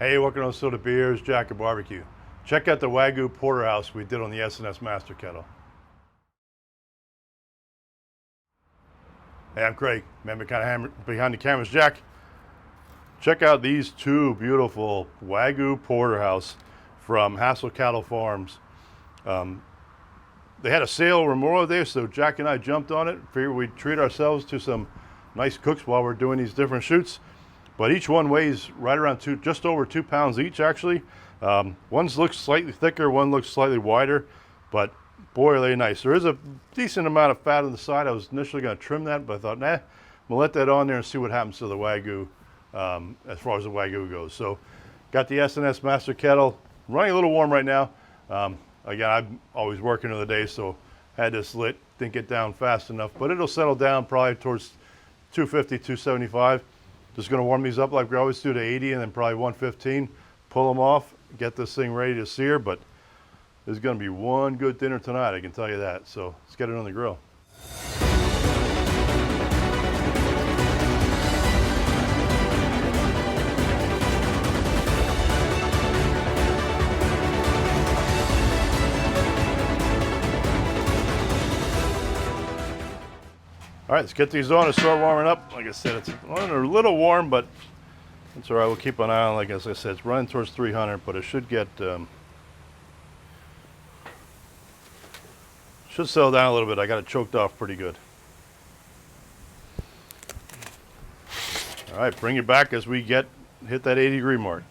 Hey, welcome to the beersjackofbbq. Check out the Wagyu Porterhouse we did on the SNS MasterKettle. Hey, I'm Craig. Remember, behind the camera's Jack. Check out these two beautiful Wagyu Porterhouse from Hassel Cattle Farms. They had a sale Memorial Day, so Jack and I jumped on it. Figured we'd treat ourselves to some nice cooks while we're doing these different shoots. But each one weighs right around just over 2 pounds each, actually. One looks slightly thicker, one looks slightly wider, but boy, are they nice. There is a decent amount of fat on the side. I was initially going to trim that, but I thought, nah, I'm gonna let that on there and see what happens to the Wagyu as far as the Wagyu goes. So, got the SNS MasterKettle running a little warm right now. Again, I'm always working in the day, so had this lit, didn't get down fast enough, but it'll settle down probably towards 250, 275. Just going to warm these up like we always do to 80 and then probably 115. Pull them off, get this thing ready to sear, but there's going to be one good dinner tonight, I can tell you that. So let's get it on the grill. All right, let's get these on and start warming up. Like I said, it's running a little warm, but that's all right. We'll keep an eye on, like as I said, it's running towards 300, but it should get, should settle down a little bit. I got it choked off pretty good. All right, bring it back as we hit that 80-degree mark.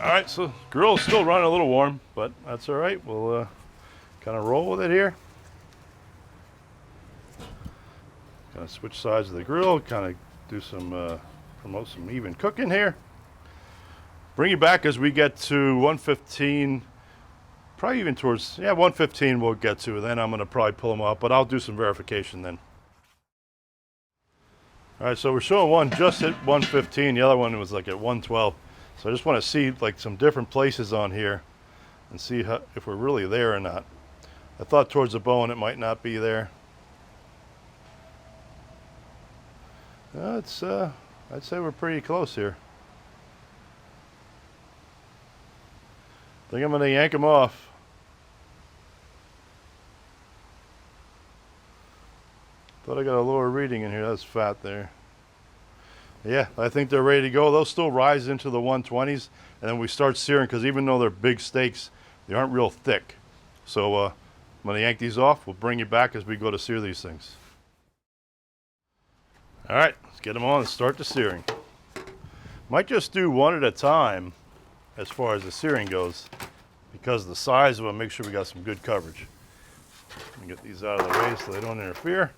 All right, so grill is still running a little warm, but that's all right. We'll kind of roll with it here. Kind of switch sides of the grill, kind of do some, promote some even cooking here. Bring it back as we get to 115, probably even towards, 115 we'll get to. Then I'm going to probably pull them up, but I'll do some verification then. All right, so we're showing one just at 115. The other one was like at 112. So I just want to see like some different places on here and see if we're really there or not. I thought towards the bone it might not be there. I'd say we're pretty close here. I think I'm going to yank them off. Thought I got a lower reading in here. That's fat there. Yeah, I think they're ready to go. They'll still rise into the 120s, and then we start searing, because even though they're big steaks, they aren't real thick. So I'm going to yank these off. We'll bring you back as we go to sear these things. All right, let's get them on and start the searing. Might just do one at a time as far as the searing goes, because of the size of them. Make sure we got some good coverage. Get these out of the way so they don't interfere.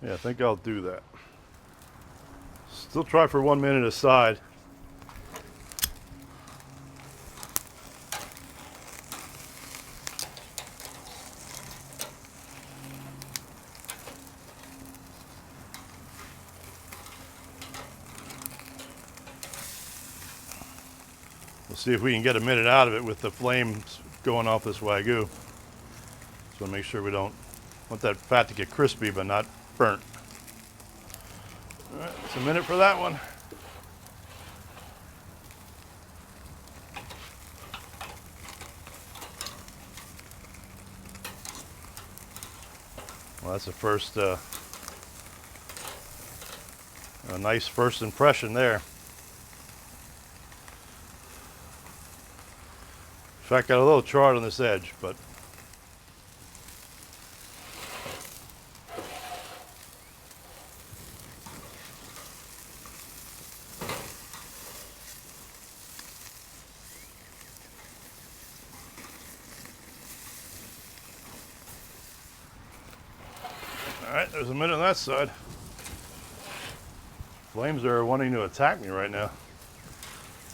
Yeah, I think I'll do that. Still try for 1 minute aside. We'll see if we can get a minute out of it with the flames going off this Wagyu. So make sure we don't want that fat to get crispy but not burnt. All right, it's a minute for that one. Well, that's a first, a nice first impression there. In fact, got a little charred on this edge, but all right, there's a minute on that side. Flames are wanting to attack me right now.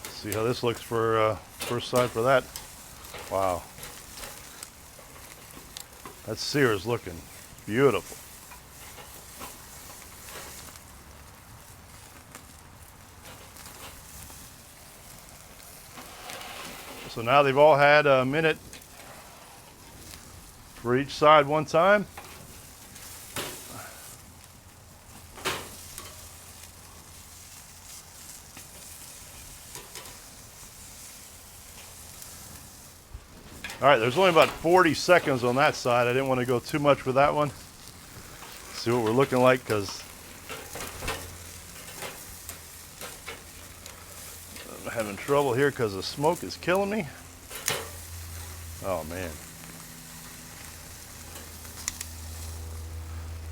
Let's see how this looks for first side for that. Wow. That sear is looking beautiful. So now they've all had a minute for each side one time. All right, there's only about 40 seconds on that side. I didn't want to go too much with that one. See what we're looking like, because I'm having trouble here because the smoke is killing me. Oh man.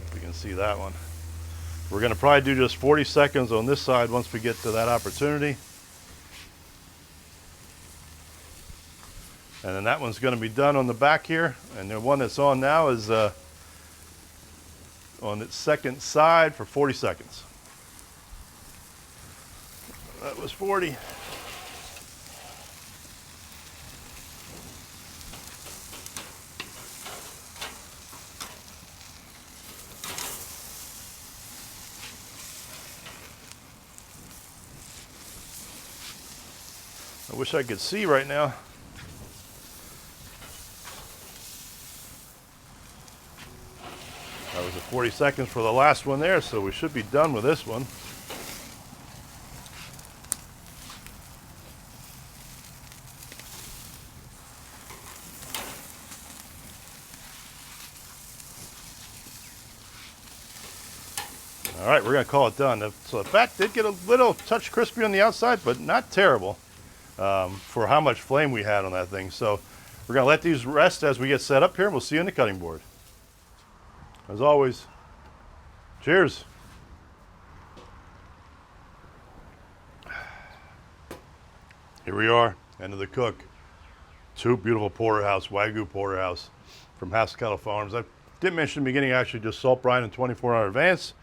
If we can see that one. We're going to probably do just 40 seconds on this side once we get to that opportunity. And then that one's going to be done on the back here. And the one that's on now is on its second side for 40 seconds. That was 40. I wish I could see right now. That was the 40 seconds for the last one there, so we should be done with this one. All right, we're gonna call it done. So the fat did get a little touch crispy on the outside, but not terrible for how much flame we had on that thing. So we're gonna let these rest as we get set up here, and we'll see you on the cutting board. As always, cheers. Here we are, end of the cook. Two beautiful porterhouse, Wagyu Porterhouse from MasterKettle Farms. I didn't mention in the beginning, I actually just salt brine in 24 hour advance.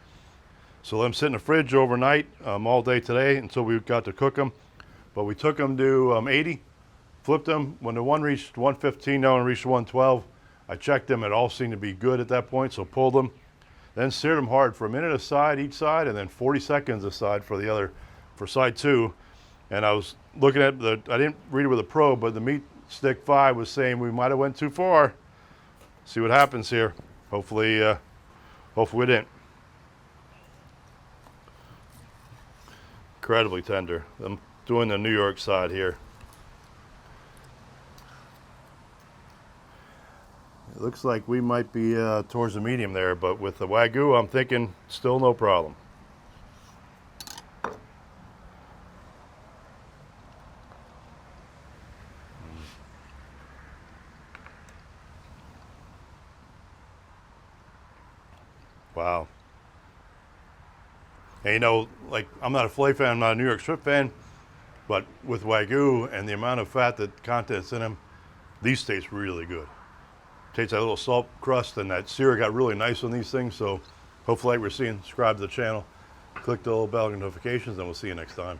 So let them sit in the fridge overnight, all day today until we got to cook them. But we took them to 80, flipped them. When the one reached 115, that one reached 112. I checked them, it all seemed to be good at that point, so pulled them. Then seared them hard for a minute aside each side, and then 40 seconds aside for the other, for side two. And I was looking at I didn't read it with a probe, but the meat stick 5 was saying we might have went too far. See what happens here. Hopefully, hopefully we didn't. Incredibly tender. I'm doing the New York side here. It looks like we might be towards the medium there, but with the Wagyu, I'm thinking still no problem. Wow. And you know, like, I'm not a filet fan, I'm not a New York strip fan, but with Wagyu and the amount of fat that content's in them, these taste really good. Tastes that little salt crust, and that sear got really nice on these things. So hopefully like we're seeing, subscribe to the channel, click the little bell notifications, and we'll see you next time.